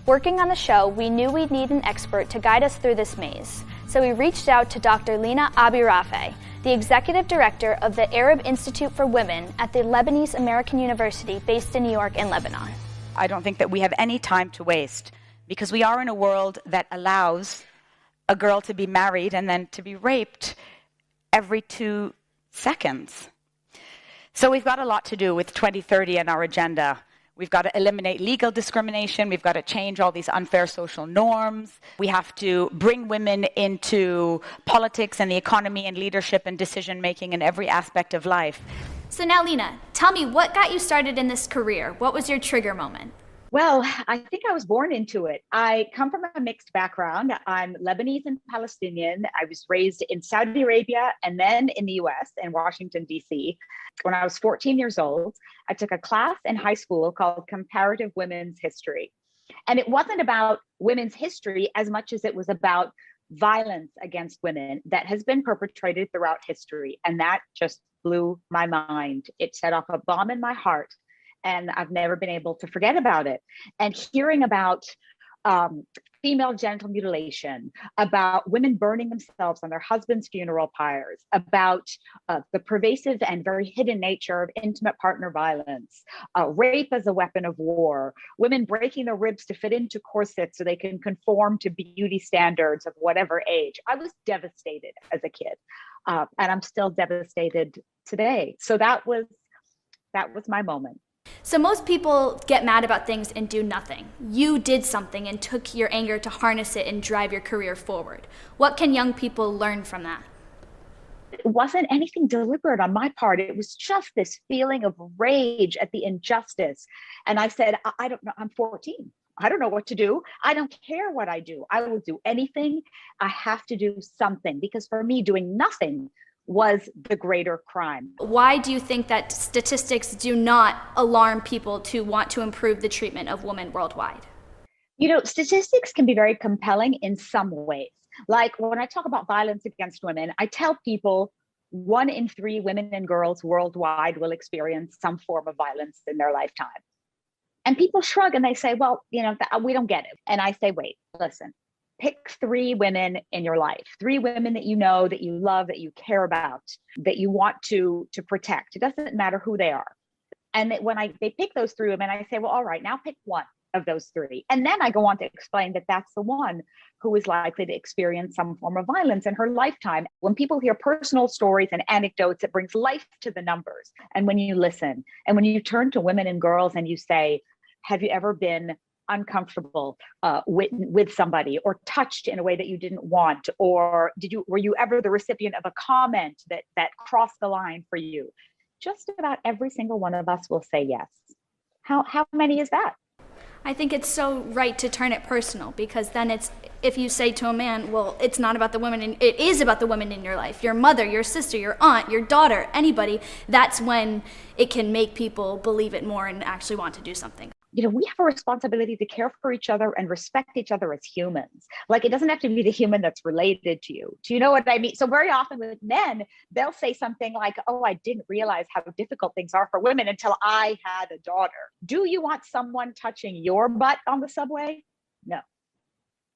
Working on the show, we knew we'd need an expert to guide us through this maze. So we reached out to Dr. Lina Abirafeh, the executive director of the Arab Institute for Women at the Lebanese American University based in New York and Lebanon. I don't think that we have any time to waste because we are in a world that allows a girl to be married and then to be raped every 2 seconds. So we've got a lot to do with 2030 and our agenda. We've got to eliminate legal discrimination. We've got to change all these unfair social norms. We have to bring women into politics and the economy and leadership and decision-making in every aspect of life. So now, Lina, tell me, what got you started in this career? What was your trigger moment? Well, I think I was born into it. I come from a mixed background. I'm Lebanese and Palestinian. I was raised in Saudi Arabia and then in the US in Washington, D.C. When I was 14 years old, I took a class in high school called Comparative Women's History. And it wasn't about women's history as much as it was about violence against women that has been perpetrated throughout history. And that just blew my mind. It set off a bomb in my heart. And I've never been able to forget about it. And hearing about female genital mutilation, about women burning themselves on their husbands' funeral pyres, about the pervasive and very hidden nature of intimate partner violence, rape as a weapon of war, women breaking their ribs to fit into corsets so they can conform to beauty standards of whatever age. I was devastated as a kid, and I'm still devastated today. So that was my moment. So most people get mad about things and do nothing. You did something and took your anger to harness it and drive your career forward. What can young people learn from that? It wasn't anything deliberate on my part. It was just this feeling of rage at the injustice. And I said, I don't know, I'm 14. I don't know what to do. I don't care what I do. I will do anything. I have to do something, because for me, doing nothing was the greater crime. Why do you think that statistics do not alarm people to want to improve the treatment of women worldwide? You know, statistics can be very compelling in some ways. Like when I talk about violence against women, I tell people 1 in 3 women and girls worldwide will experience some form of violence in their lifetime. And people shrug and they say, well, you know, we don't get it. And I say, wait, listen. Pick 3 women in your life, 3 women that you know, that you love, that you care about, that you want to protect. It doesn't matter who they are. And when they pick those 3 women, I say, well, all right, now pick 1 of those 3. And then I go on to explain that that's the one who is likely to experience some form of violence in her lifetime. When people hear personal stories and anecdotes, it brings life to the numbers. And when you listen, and when you turn to women and girls and you say, have you ever been uncomfortable with somebody, or touched in a way that you didn't want, or were you ever the recipient of a comment that crossed the line for you? Just about every single one of us will say yes. How many is that? I think it's so right to turn it personal, because then if you say to a man, well, it's not about the women, it is about the women in your life, your mother, your sister, your aunt, your daughter, anybody, that's when it can make people believe it more and actually want to do something. You know, we have a responsibility to care for each other and respect each other as humans. Like, it doesn't have to be the human that's related to you. Do you know what I mean? So very often with men, they'll say something like, oh, I didn't realize how difficult things are for women until I had a daughter. Do you want someone touching your butt on the subway? No.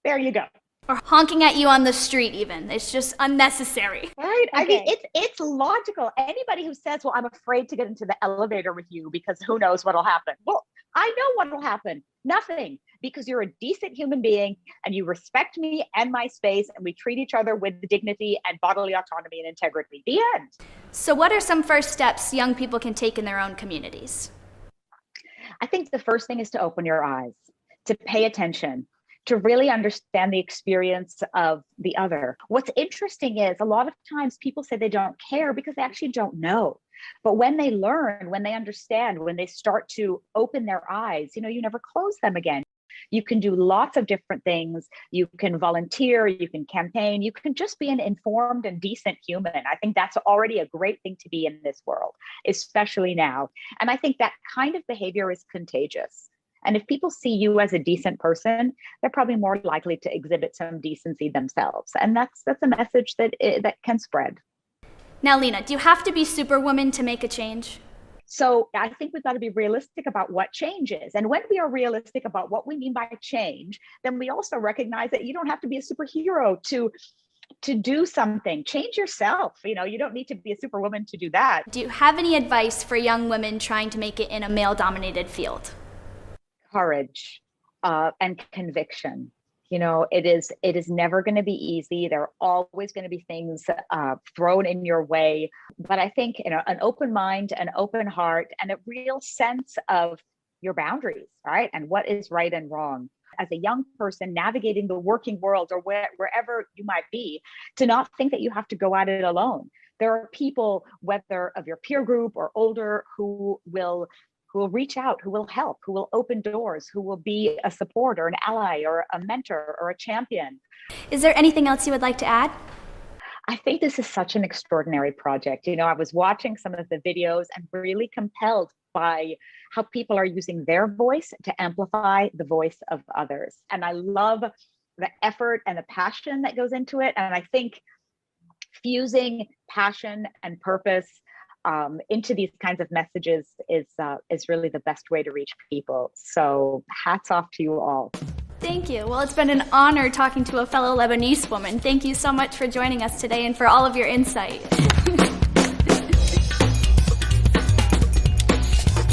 There you go. Or honking at you on the street even. It's just unnecessary. Right? Okay. I mean, it's logical. Anybody who says, well, I'm afraid to get into the elevator with you because who knows what'll happen. Well, I know what'll happen. Nothing. Because you're a decent human being and you respect me and my space, and we treat each other with dignity and bodily autonomy and integrity. The end. So what are some first steps young people can take in their own communities? I think the first thing is to open your eyes, to pay attention, to really understand the experience of the other. What's interesting is a lot of times people say they don't care because they actually don't know. But when they learn, when they understand, when they start to open their eyes, you know, you never close them again. You can do lots of different things. You can volunteer, you can campaign, you can just be an informed and decent human. I think that's already a great thing to be in this world, especially now. And I think that kind of behavior is contagious. And if people see you as a decent person, they're probably more likely to exhibit some decency themselves. And that's a message that can spread. Now, Lina, do you have to be Superwoman to make a change? So I think we've got to be realistic about what change is. And when we are realistic about what we mean by change, then we also recognize that you don't have to be a superhero to do something. Change yourself. You don't need to be a superwoman to do that. Do you have any advice for young women trying to make it in a male-dominated field? Courage and conviction. It is never going to be easy. There are always going to be things thrown in your way. But I think an open mind, an open heart, and a real sense of your boundaries, right? And what is right and wrong. As a young person navigating the working world or wherever you might be, to not think that you have to go at it alone. There are people, whether of your peer group or older, who will reach out, who will help, who will open doors, who will be a support or an ally or a mentor or a champion. Is there anything else you would like to add? I think this is such an extraordinary project. I was watching some of the videos and really compelled by how people are using their voice to amplify the voice of others. And I love the effort and the passion that goes into it. And I think fusing passion and purpose into these kinds of messages is really the best way to reach people. So hats off to you all. Thank you. Well, it's been an honor talking to a fellow Lebanese woman. Thank you so much for joining us today and for all of your insight.